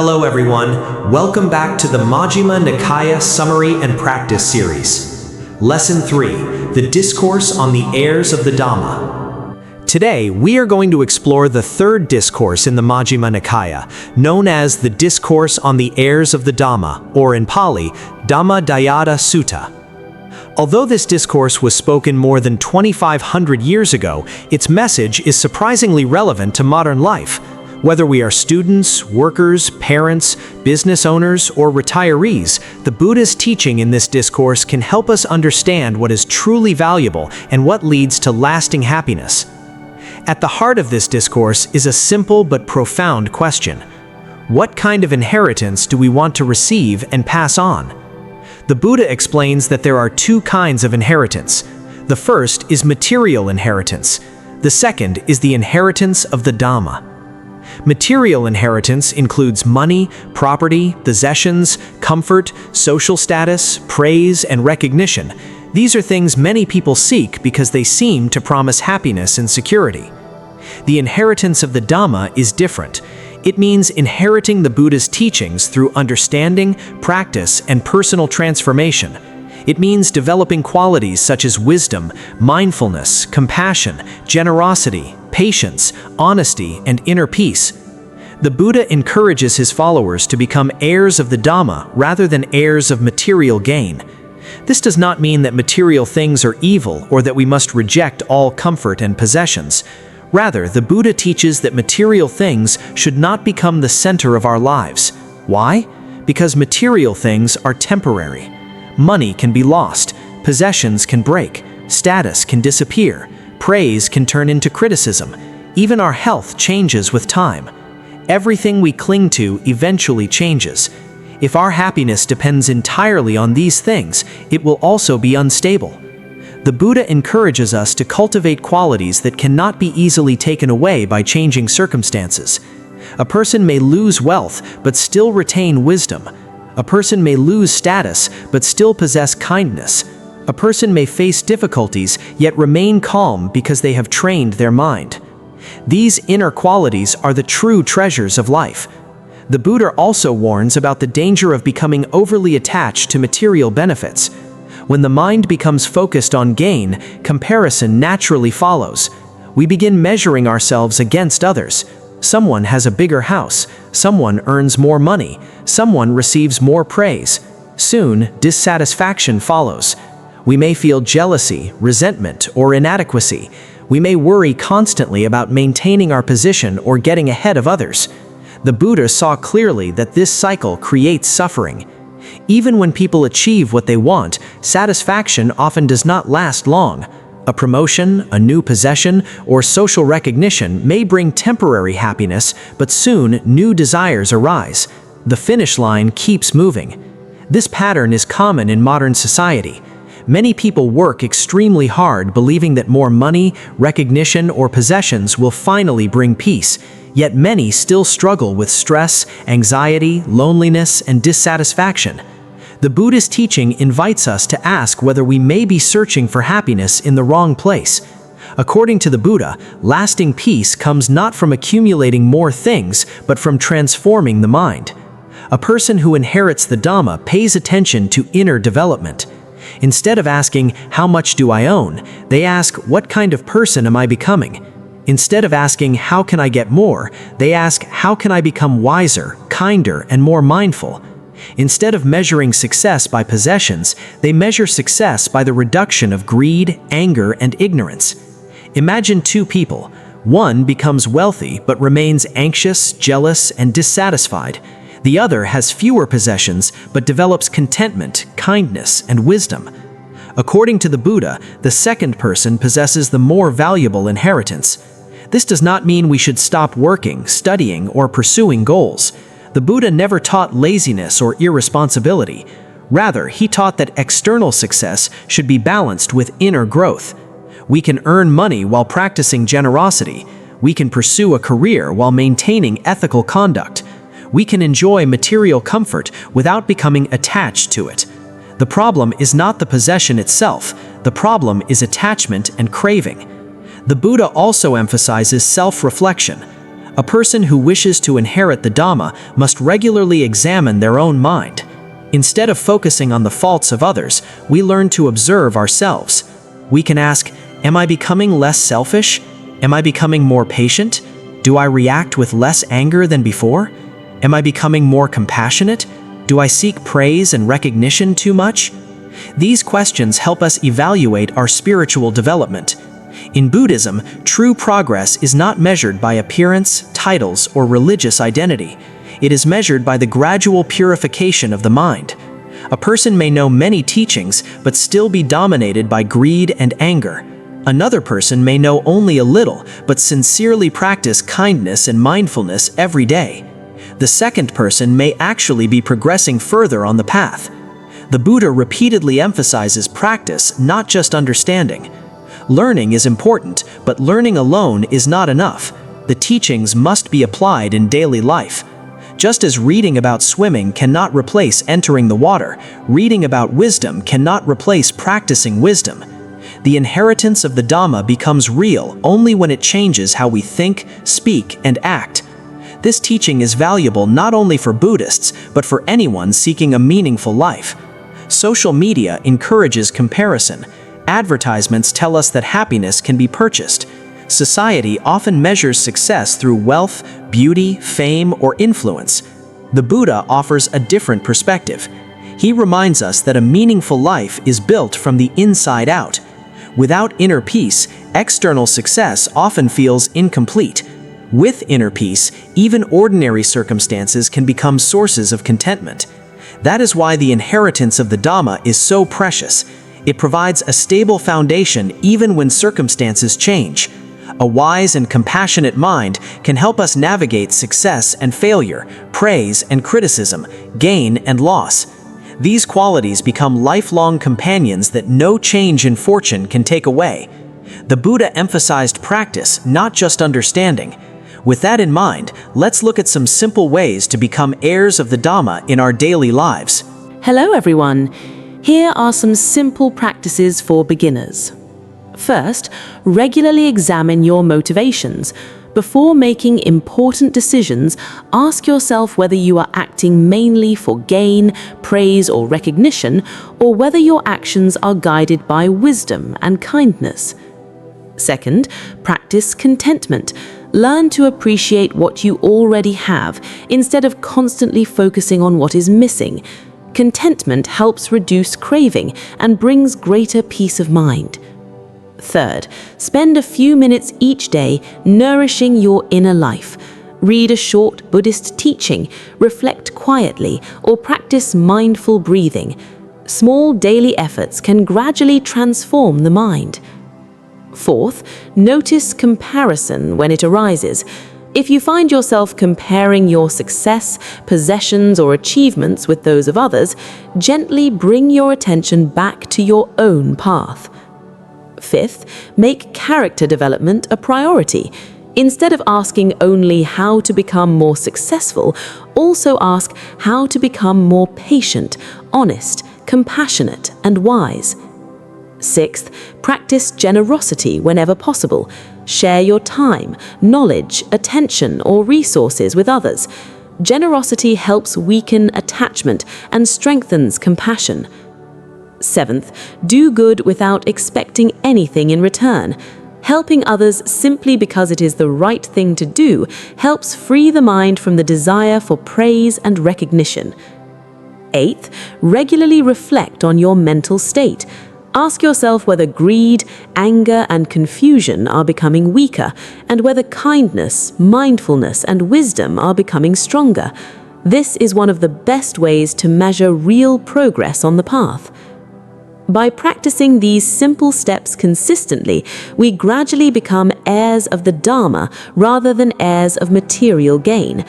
Hello everyone, welcome back to the Majjhima Nikaya Summary and Practice Series. Lesson 3, the Discourse on the Heirs of the Dhamma. Today, we are going to explore the third discourse in the Majjhima Nikaya, known as the Discourse on the Heirs of the Dhamma, or in Pali, Dhamma Dayata Sutta. Although this discourse was spoken more than 2,500 years ago, its message is surprisingly relevant to modern life. Whether we are students, workers, parents, business owners, or retirees, the Buddha's teaching in this discourse can help us understand what is truly valuable and what leads to lasting happiness. At the heart of this discourse is a simple but profound question. What kind of inheritance do we want to receive and pass on? The Buddha explains that there are two kinds of inheritance. The first is material inheritance. The second is the inheritance of the Dhamma. Material inheritance includes money, property, possessions, comfort, social status, praise, and recognition. These are things many people seek because they seem to promise happiness and security. The inheritance of the Dhamma is different. It means inheriting the Buddha's teachings through understanding, practice, and personal transformation. It means developing qualities such as wisdom, mindfulness, compassion, generosity, patience, honesty, and inner peace. The Buddha encourages his followers to become heirs of the Dhamma rather than heirs of material gain. This does not mean that material things are evil or that we must reject all comfort and possessions. Rather, the Buddha teaches that material things should not become the center of our lives. Why? Because material things are temporary. Money can be lost, possessions can break, status can disappear, praise can turn into criticism. Even our health changes with time. Everything we cling to eventually changes. If our happiness depends entirely on these things, it will also be unstable. The Buddha encourages us to cultivate qualities that cannot be easily taken away by changing circumstances. A person may lose wealth but still retain wisdom. A person may lose status but still possess kindness. A person may face difficulties yet remain calm because they have trained their mind. These inner qualities are the true treasures of life. The Buddha also warns about the danger of becoming overly attached to material benefits. When the mind becomes focused on gain, comparison naturally follows. We begin measuring ourselves against others. Someone has a bigger house, someone earns more money, someone receives more praise. Soon, dissatisfaction follows. We may feel jealousy, resentment, or inadequacy. We may worry constantly about maintaining our position or getting ahead of others. The Buddha saw clearly that this cycle creates suffering. Even when people achieve what they want, satisfaction often does not last long. A promotion, a new possession, or social recognition may bring temporary happiness, but soon new desires arise. The finish line keeps moving. This pattern is common in modern society. Many people work extremely hard believing that more money, recognition, or possessions will finally bring peace, yet many still struggle with stress, anxiety, loneliness, and dissatisfaction. The Buddha's teaching invites us to ask whether we may be searching for happiness in the wrong place. According to the Buddha, lasting peace comes not from accumulating more things, but from transforming the mind. A person who inherits the Dhamma pays attention to inner development. Instead of asking, "How much do I own?" they ask, "What kind of person am I becoming?" Instead of asking, "How can I get more?" they ask, "How can I become wiser, kinder, and more mindful?" Instead of measuring success by possessions, they measure success by the reduction of greed, anger, and ignorance. Imagine two people. One becomes wealthy but remains anxious, jealous, and dissatisfied. The other has fewer possessions but develops contentment, kindness, and wisdom. According to the Buddha, the second person possesses the more valuable inheritance. This does not mean we should stop working, studying, or pursuing goals. The Buddha never taught laziness or irresponsibility. Rather, he taught that external success should be balanced with inner growth. We can earn money while practicing generosity. We can pursue a career while maintaining ethical conduct. We can enjoy material comfort without becoming attached to it. The problem is not the possession itself. The problem is attachment and craving. The Buddha also emphasizes self-reflection. A person who wishes to inherit the Dhamma must regularly examine their own mind. Instead of focusing on the faults of others, we learn to observe ourselves. We can ask, am I becoming less selfish? Am I becoming more patient? Do I react with less anger than before? Am I becoming more compassionate? Do I seek praise and recognition too much? These questions help us evaluate our spiritual development. In Buddhism, true progress is not measured by appearance, titles, or religious identity. It is measured by the gradual purification of the mind. A person may know many teachings but still be dominated by greed and anger. Another person may know only a little but sincerely practice kindness and mindfulness every day. The second person may actually be progressing further on the path. The Buddha repeatedly emphasizes practice, not just understanding. Learning is important, but learning alone is not enough. The teachings must be applied in daily life. Just as reading about swimming cannot replace entering the water, reading about wisdom cannot replace practicing wisdom. The inheritance of the Dhamma becomes real only when it changes how we think, speak, and act. This teaching is valuable not only for Buddhists, but for anyone seeking a meaningful life. Social media encourages comparison. Advertisements tell us that happiness can be purchased. Society often measures success through wealth, beauty, fame, or influence. The Buddha offers a different perspective. He reminds us that a meaningful life is built from the inside out. Without inner peace, external success often feels incomplete. With inner peace, even ordinary circumstances can become sources of contentment. That is why the inheritance of the Dhamma is so precious. It provides a stable foundation even when circumstances change. A wise and compassionate mind can help us navigate success and failure, praise and criticism, gain and loss. These qualities become lifelong companions that no change in fortune can take away. The Buddha emphasized practice, not just understanding. With that in mind, let's look at some simple ways to become heirs of the Dhamma in our daily lives. Hello everyone. Here are some simple practices for beginners. First, regularly examine your motivations. Before making important decisions, ask yourself whether you are acting mainly for gain, praise, or recognition, or whether your actions are guided by wisdom and kindness. Second, practice contentment. Learn to appreciate what you already have instead of constantly focusing on what is missing. Contentment helps reduce craving and brings greater peace of mind. Third, spend a few minutes each day nourishing your inner life. Read a short Buddhist teaching, reflect quietly, or practice mindful breathing. Small daily efforts can gradually transform the mind. Fourth, notice comparison when it arises. If you find yourself comparing your success, possessions, or achievements with those of others, gently bring your attention back to your own path. Fifth, make character development a priority. Instead of asking only how to become more successful, also ask how to become more patient, honest, compassionate, and wise. Sixth, practice generosity whenever possible. Share your time, knowledge, attention, or resources with others. Generosity helps weaken attachment and strengthens compassion. Seventh, do good without expecting anything in return. Helping others simply because it is the right thing to do helps free the mind from the desire for praise and recognition. Eighth, regularly reflect on your mental state. Ask yourself whether greed, anger, and confusion are becoming weaker, and whether kindness, mindfulness, and wisdom are becoming stronger. This is one of the best ways to measure real progress on the path. By practicing these simple steps consistently, we gradually become heirs of the Dhamma rather than heirs of material gain.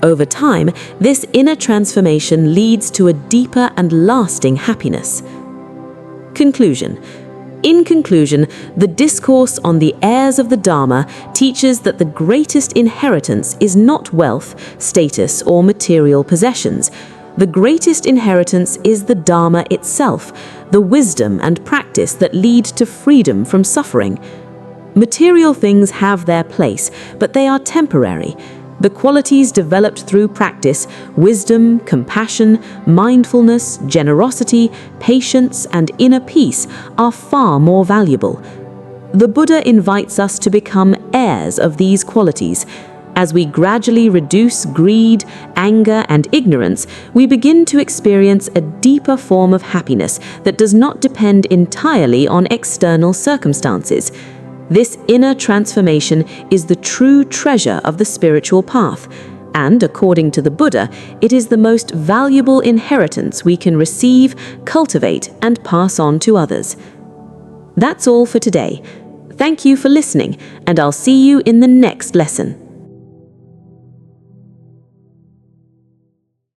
Over time, this inner transformation leads to a deeper and lasting happiness. Conclusion. In conclusion, the Discourse on the Heirs of the Dhamma teaches that the greatest inheritance is not wealth, status, or material possessions. The greatest inheritance is the Dhamma itself, the wisdom and practice that lead to freedom from suffering. Material things have their place, but they are temporary. The qualities developed through practice, wisdom, compassion, mindfulness, generosity, patience, and inner peace, are far more valuable. The Buddha invites us to become heirs of these qualities. As we gradually reduce greed, anger, and ignorance, we begin to experience a deeper form of happiness that does not depend entirely on external circumstances. This inner transformation is the true treasure of the spiritual path, and according to the Buddha, it is the most valuable inheritance we can receive, cultivate, and pass on to others. That's all for today. Thank you for listening, and I'll see you in the next lesson.